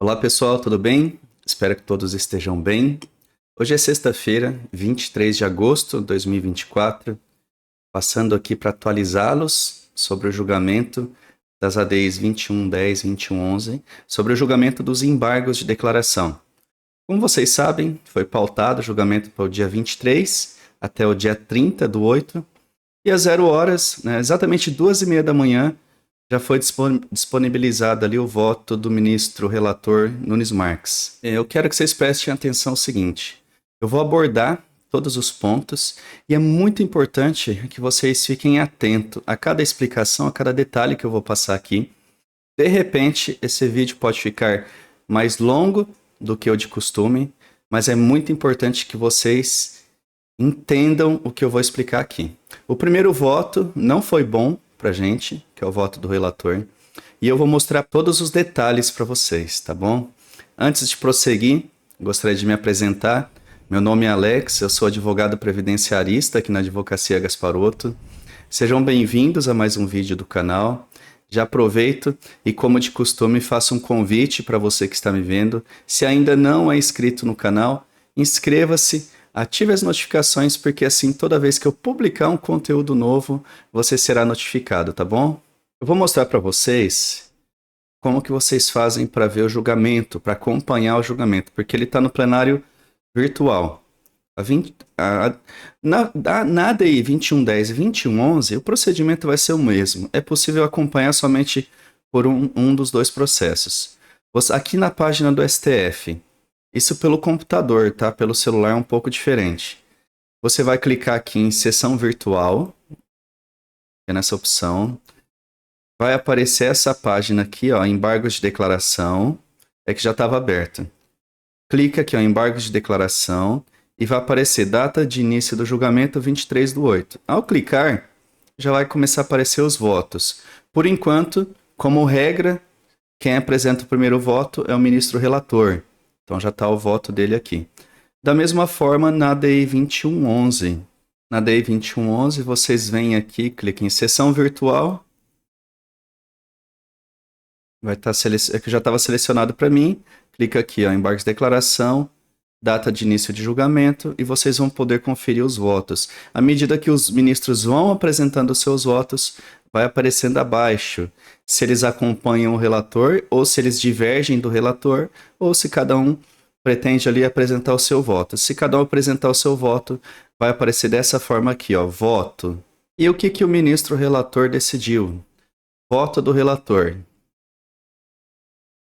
Olá pessoal, tudo bem? Espero que todos estejam bem. Hoje é sexta-feira, 23 de agosto de 2024, passando aqui para atualizá-los sobre o julgamento das ADIs 2110 e 2111, sobre o julgamento dos embargos de declaração. Como vocês sabem, foi pautado o julgamento para o dia 23 até o dia 30 do 8, e às 0 horas, exatamente 2h30 da manhã, já foi disponibilizado ali o voto do ministro relator Nunes Marques. Eu quero que vocês prestem atenção ao seguinte: eu vou abordar todos os pontos e é muito importante que vocês fiquem atentos a cada explicação, a cada detalhe que eu vou passar aqui. De repente, esse vídeo pode ficar mais longo do que o de costume, mas é muito importante que vocês entendam o que eu vou explicar aqui. O primeiro voto não foi bom pra gente, que é o voto do relator, e eu vou mostrar todos os detalhes para vocês, tá bom? Antes de prosseguir, gostaria de me apresentar. Meu nome é Alex, eu sou advogado previdenciarista aqui na Advocacia Gasparotto. Sejam bem-vindos a mais um vídeo do canal. Já aproveito e, como de costume, faço um convite para você que está me vendo. Se ainda não é inscrito no canal, inscreva-se, ative as notificações, porque assim, toda vez que eu publicar um conteúdo novo, você será notificado, tá bom? Eu vou mostrar para vocês como que vocês fazem para ver o julgamento, para acompanhar o julgamento, porque ele está no plenário virtual. Na ADI 2110 e 2111, o procedimento vai ser o mesmo. É possível acompanhar somente por um dos dois processos. Aqui na página do STF, isso pelo computador, tá? Pelo celular é um pouco diferente. Você vai clicar aqui em sessão virtual, é nessa opção. Vai aparecer essa página aqui, ó, embargos de declaração, é que já estava aberta. Clica aqui, ó, embargos de declaração, e vai aparecer data de início do julgamento 23 do 8. Ao clicar, já vai começar a aparecer os votos. Por enquanto, como regra, quem apresenta o primeiro voto é o ministro relator. Então já está o voto dele aqui. Da mesma forma, na ADI 2111. Na ADI 2111, vocês vêm aqui, cliquem em sessão virtual. Vai estar é que já estava selecionado para mim. Clica aqui, ó, embargos de declaração, data de início de julgamento, e vocês vão poder conferir os votos. À medida que os ministros vão apresentando os seus votos, vai aparecendo abaixo se eles acompanham o relator, ou se eles divergem do relator, ou se cada um pretende ali apresentar o seu voto. Se cada um apresentar o seu voto, vai aparecer dessa forma aqui, ó, voto. E o que o ministro relator decidiu? Voto do relator.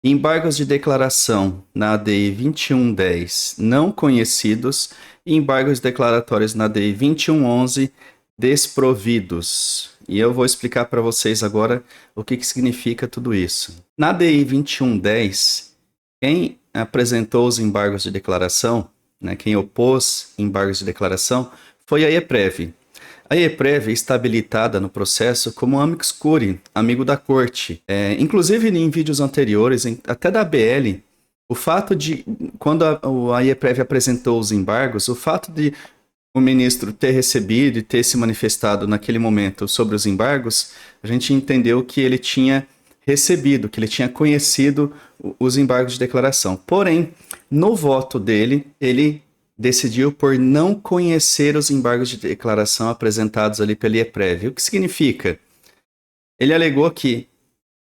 Embargos de declaração na ADI 2110 não conhecidos e embargos declaratórios na ADI 2111 desprovidos. E eu vou explicar para vocês agora o que significa tudo isso. Na ADI 2110, quem apresentou os embargos de declaração, quem opôs embargos de declaração, foi a EPREV. A EPREV está habilitada no processo como amicus curiae, amigo da corte. Inclusive, em vídeos anteriores, até da ABL, o fato de, quando a EPREV apresentou os embargos, o fato de o ministro ter recebido e ter se manifestado naquele momento sobre os embargos, a gente entendeu que ele tinha recebido, que ele tinha conhecido os embargos de declaração. Porém, no voto dele, ele decidiu por não conhecer os embargos de declaração apresentados ali pela EPREV. O que significa? Ele alegou que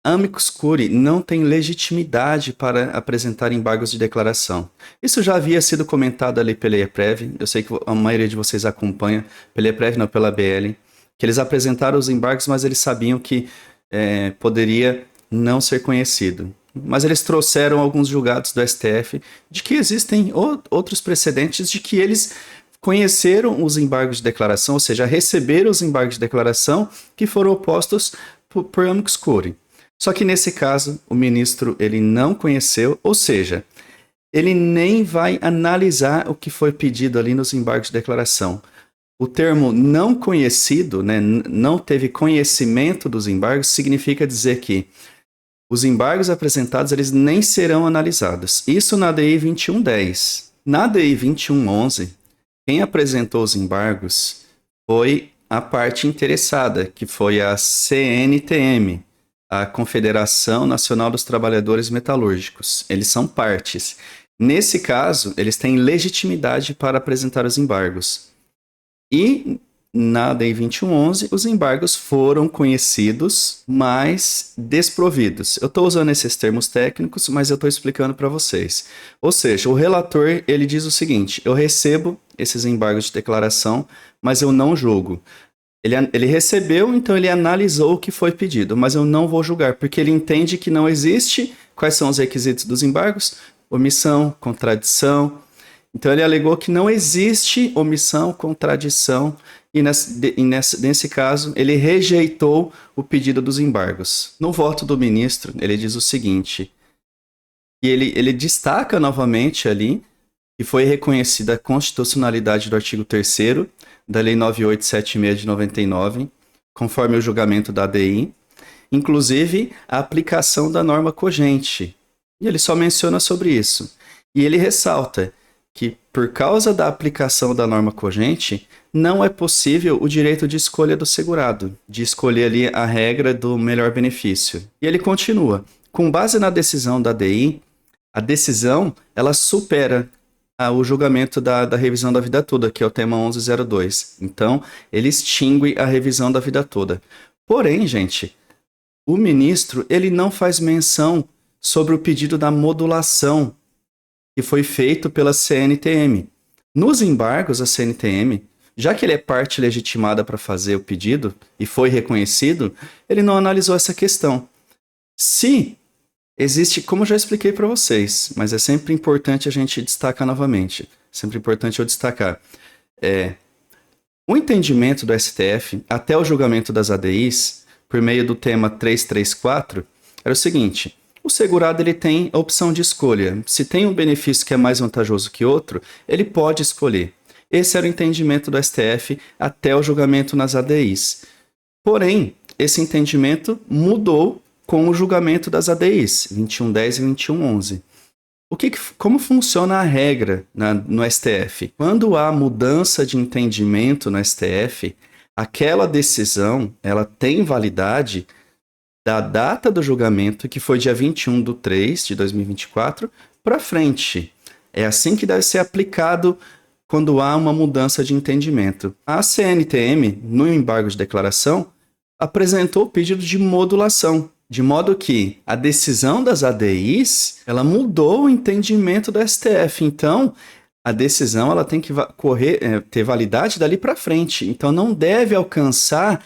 amicus curiae não tem legitimidade para apresentar embargos de declaração. Isso já havia sido comentado ali pela EPREV. Eu sei que a maioria de vocês acompanha pela EPREV, não pela BL, que eles apresentaram os embargos, mas eles sabiam que poderia não ser conhecido. Mas eles trouxeram alguns julgados do STF de que existem outros precedentes de que eles conheceram os embargos de declaração, ou seja, receberam os embargos de declaração que foram opostos por amicus curiae. Só que nesse caso, o ministro ele não conheceu, ou seja, ele nem vai analisar o que foi pedido ali nos embargos de declaração. O termo não conhecido, não teve conhecimento dos embargos, significa dizer que os embargos apresentados eles nem serão analisados. Isso na ADI 2110. Na ADI 2111, quem apresentou os embargos foi a parte interessada, que foi a CNTM, a Confederação Nacional dos Trabalhadores Metalúrgicos. Eles são partes. Nesse caso, eles têm legitimidade para apresentar os embargos. E na DEI 2111, os embargos foram conhecidos, mas desprovidos. Eu estou usando esses termos técnicos, mas eu estou explicando para vocês. Ou seja, o relator ele diz o seguinte: eu recebo esses embargos de declaração, mas eu não julgo. Ele recebeu, então ele analisou o que foi pedido, mas eu não vou julgar, porque ele entende que não existe. Quais são os requisitos dos embargos? Omissão, contradição. Então ele alegou que não existe omissão, contradição, e nesse caso ele rejeitou o pedido dos embargos. No voto do ministro, ele diz o seguinte, e ele destaca novamente ali que foi reconhecida a constitucionalidade do artigo 3º da Lei 9876 de 99, conforme o julgamento da ADI, inclusive a aplicação da norma cogente. E ele só menciona sobre isso. E ele ressalta que, por causa da aplicação da norma cogente, não é possível o direito de escolha do segurado, de escolher ali a regra do melhor benefício. E ele continua, com base na decisão da ADI, a decisão ela supera o julgamento da revisão da vida toda, que é o tema 1102. Então, ele extingue a revisão da vida toda. Porém, gente, o ministro ele não faz menção sobre o pedido da modulação que foi feito pela CNTM. Nos embargos, a CNTM, já que ele é parte legitimada para fazer o pedido e foi reconhecido, ele não analisou essa questão. Se existe, como eu já expliquei para vocês, mas é sempre importante a gente destacar novamente, sempre importante eu destacar, o entendimento do STF até o julgamento das ADIs, por meio do tema 334, era o seguinte: o segurado ele tem a opção de escolha. Se tem um benefício que é mais vantajoso que outro, ele pode escolher. Esse era o entendimento do STF até o julgamento nas ADIs. Porém, esse entendimento mudou com o julgamento das ADIs, 2110 e 2111. Como funciona a regra no STF? Quando há mudança de entendimento no STF, aquela decisão ela tem validade da data do julgamento, que foi dia 21/3 de 2024, para frente. É assim que deve ser aplicado quando há uma mudança de entendimento. A CNTM, no embargo de declaração, apresentou o pedido de modulação, de modo que a decisão das ADIs, ela mudou o entendimento do STF. Então, a decisão ela tem que ter validade dali para frente. Então, não deve alcançar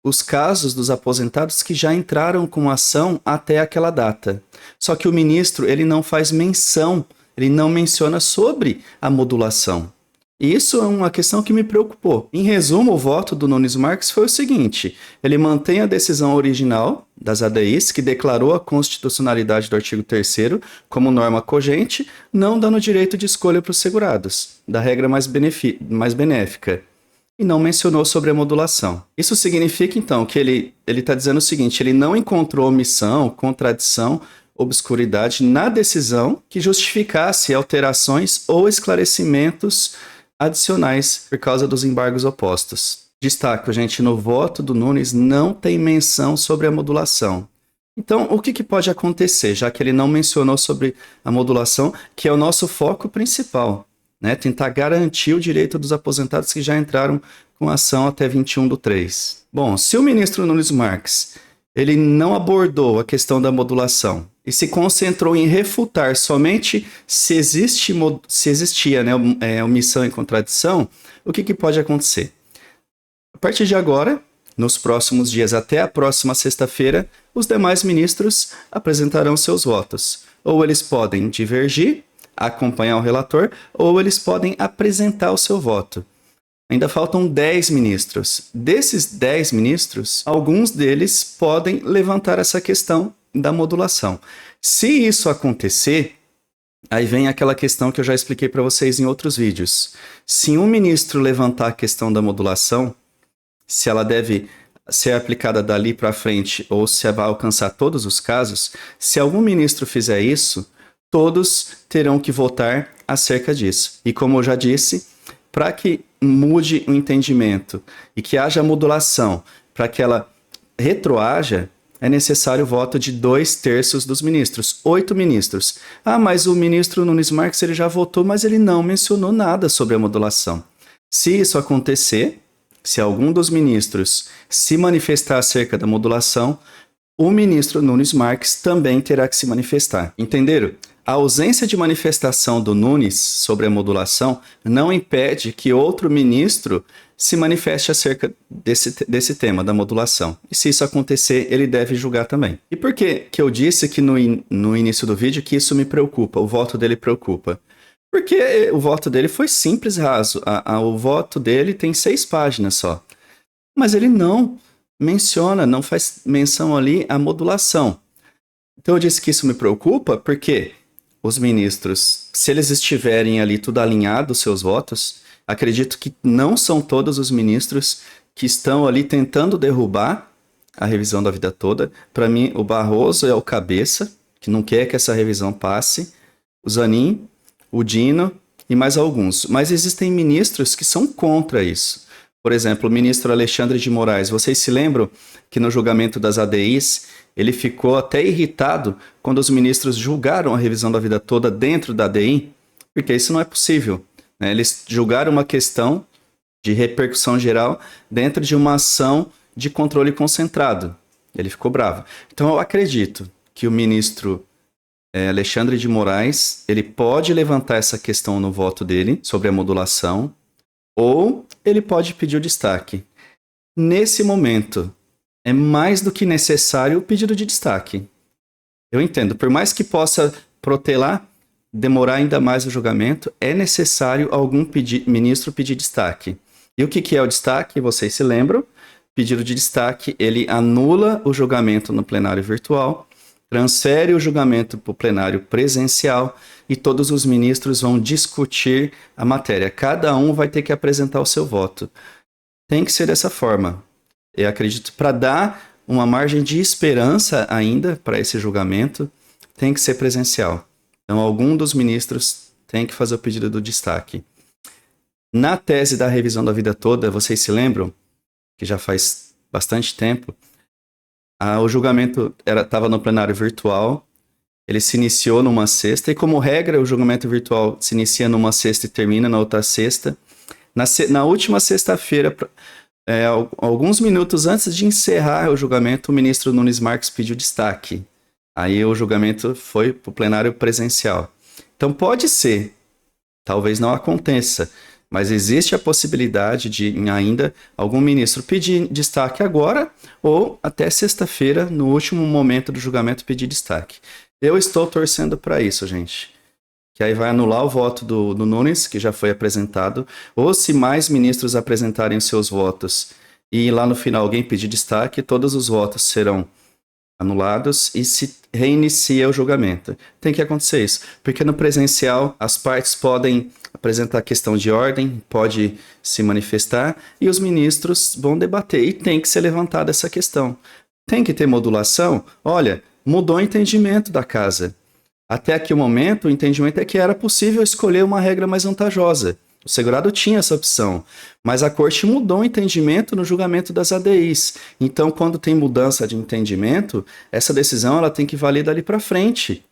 os casos dos aposentados que já entraram com ação até aquela data. Só que o ministro ele não faz menção, ele não menciona sobre a modulação. E isso é uma questão que me preocupou. Em resumo, o voto do Nunes Marques foi o seguinte: ele mantém a decisão original das ADIs, que declarou a constitucionalidade do artigo 3º como norma cogente, não dando direito de escolha para os segurados, da regra mais benéfica. E não mencionou sobre a modulação. Isso significa, então, que ele está dizendo o seguinte: ele não encontrou omissão, contradição, obscuridade na decisão que justificasse alterações ou esclarecimentos adicionais por causa dos embargos opostos. Destaco, gente, no voto do Nunes não tem menção sobre a modulação. Então, o que pode acontecer, já que ele não mencionou sobre a modulação, que é o nosso foco principal? Né, tentar garantir o direito dos aposentados que já entraram com ação até 21/3. Bom, se o ministro Nunes Marques ele não abordou a questão da modulação e se concentrou em refutar somente se existia omissão e contradição, o que pode acontecer? A partir de agora, nos próximos dias até a próxima sexta-feira, os demais ministros apresentarão seus votos. Ou eles podem divergir, acompanhar o relator, ou eles podem apresentar o seu voto. Ainda faltam 10 ministros. Desses 10 ministros, alguns deles podem levantar essa questão da modulação. Se isso acontecer, aí vem aquela questão que eu já expliquei para vocês em outros vídeos. Se um ministro levantar a questão da modulação, se ela deve ser aplicada dali para frente ou se vai alcançar todos os casos, se algum ministro fizer isso, todos terão que votar acerca disso. E como eu já disse, para que mude o entendimento e que haja modulação, para que ela retroaja, é necessário o voto de 2/3 dos ministros, 8 ministros. Ah, mas o ministro Nunes Marques ele já votou, mas ele não mencionou nada sobre a modulação. Se isso acontecer, se algum dos ministros se manifestar acerca da modulação, o ministro Nunes Marques também terá que se manifestar. Entenderam? A ausência de manifestação do Nunes sobre a modulação não impede que outro ministro se manifeste acerca desse tema, da modulação. E se isso acontecer, ele deve julgar também. E por que eu disse que no início do vídeo que isso me preocupa, o voto dele preocupa? Porque o voto dele foi simples e raso. O voto dele tem 6 páginas só. Mas ele não menciona, não faz menção ali à modulação. Então eu disse que isso me preocupa porque os ministros, se eles estiverem ali tudo alinhado, os seus votos, acredito que não são todos os ministros que estão ali tentando derrubar a revisão da vida toda. Para mim, o Barroso é o cabeça, que não quer que essa revisão passe, o Zanin, o Dino e mais alguns. Mas existem ministros que são contra isso. Por exemplo, o ministro Alexandre de Moraes. Vocês se lembram que no julgamento das ADIs, ele ficou até irritado quando os ministros julgaram a revisão da vida toda dentro da ADI? Porque isso não é possível, né? Eles julgaram uma questão de repercussão geral dentro de uma ação de controle concentrado. Ele ficou bravo. Então eu acredito que o ministro Alexandre de Moraes, ele pode levantar essa questão no voto dele sobre a modulação, ou ele pode pedir o destaque. Nesse momento, é mais do que necessário o pedido de destaque. Eu entendo, por mais que possa protelar, demorar ainda mais o julgamento, é necessário algum ministro pedir destaque. E o que é o destaque? Vocês se lembram? Pedido de destaque, ele anula o julgamento no plenário virtual, transfere o julgamento para o plenário presencial e todos os ministros vão discutir a matéria. Cada um vai ter que apresentar o seu voto. Tem que ser dessa forma. Eu acredito, para dar uma margem de esperança ainda para esse julgamento, tem que ser presencial. Então, algum dos ministros tem que fazer o pedido do destaque. Na tese da revisão da vida toda, vocês se lembram, que já faz bastante tempo, o julgamento estava no plenário virtual, ele se iniciou numa sexta, e como regra, o julgamento virtual se inicia numa sexta e termina na outra sexta. Na última sexta-feira, alguns minutos antes de encerrar o julgamento, o ministro Nunes Marques pediu destaque. Aí o julgamento foi para o plenário presencial. Então pode ser, talvez não aconteça, mas existe a possibilidade de ainda algum ministro pedir destaque agora ou até sexta-feira, no último momento do julgamento, pedir destaque. Eu estou torcendo para isso, gente. Que aí vai anular o voto do Nunes, que já foi apresentado, ou se mais ministros apresentarem os seus votos e lá no final alguém pedir destaque, todos os votos serão anulados e se reinicia o julgamento. Tem que acontecer isso, porque no presencial as partes podem apresentar questão de ordem, pode se manifestar e os ministros vão debater e tem que ser levantada essa questão. Tem que ter modulação? Olha, mudou o entendimento da casa. Até aqui o momento, o entendimento é que era possível escolher uma regra mais vantajosa. O segurado tinha essa opção, mas a corte mudou o entendimento no julgamento das ADIs. Então, quando tem mudança de entendimento, essa decisão ela tem que valer dali para frente.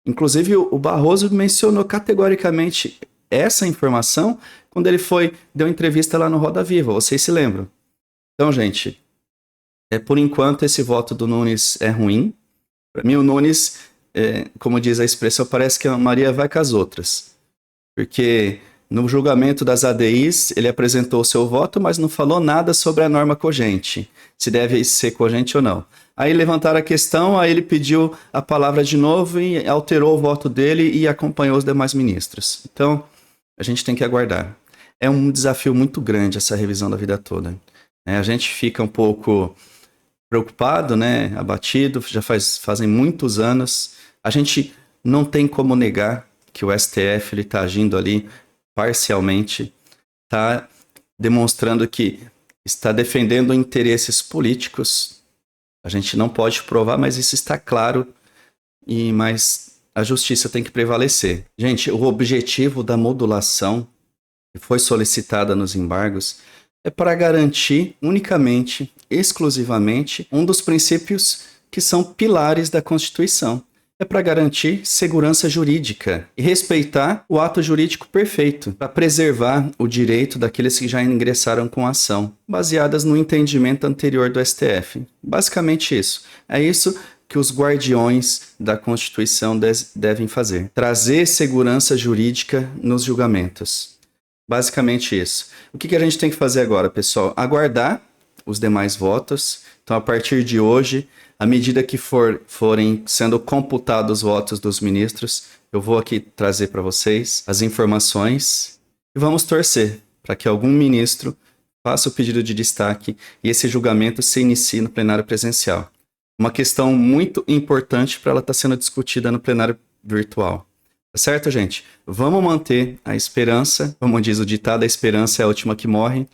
Inclusive, o Barroso mencionou categoricamente essa informação quando ele deu entrevista lá no Roda Viva. Vocês se lembram? Então, gente, por enquanto esse voto do Nunes é ruim. Para mim, o Nunes, como diz a expressão, parece que a Maria vai com as outras. Porque no julgamento das ADIs, ele apresentou o seu voto, mas não falou nada sobre a norma cogente, se deve ser cogente ou não. Aí levantaram a questão, aí ele pediu a palavra de novo e alterou o voto dele e acompanhou os demais ministros. Então, a gente tem que aguardar. É um desafio muito grande essa revisão da vida toda. A gente fica um pouco preocupado, né, abatido, já fazem muitos anos. A gente não tem como negar que o STF está agindo ali parcialmente, está demonstrando que está defendendo interesses políticos. A gente não pode provar, mas isso está claro, mas a justiça tem que prevalecer. Gente, o objetivo da modulação que foi solicitada nos embargos é para garantir unicamente, exclusivamente, um dos princípios que são pilares da Constituição. É para garantir segurança jurídica e respeitar o ato jurídico perfeito, para preservar o direito daqueles que já ingressaram com a ação, baseadas no entendimento anterior do STF. Basicamente isso. É isso que os guardiões da Constituição devem fazer. Trazer segurança jurídica nos julgamentos. Basicamente isso. O que a gente tem que fazer agora, pessoal? Aguardar os demais votos. Então, a partir de hoje, à medida que forem sendo computados os votos dos ministros, eu vou aqui trazer para vocês as informações e vamos torcer para que algum ministro faça o pedido de destaque e esse julgamento se inicie no plenário presencial. Uma questão muito importante para ela estar sendo discutida no plenário virtual. Tá certo, gente? Vamos manter a esperança, como diz o ditado, a esperança é a última que morre,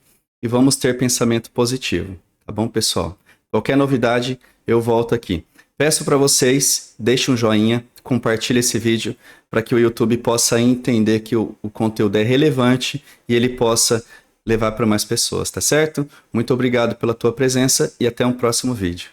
e vamos ter pensamento positivo. Tá bom, pessoal? Qualquer novidade, eu volto aqui. Peço para vocês, deixem um joinha, compartilhe esse vídeo para que o YouTube possa entender que o conteúdo é relevante e ele possa levar para mais pessoas, tá certo? Muito obrigado pela tua presença e até um próximo vídeo.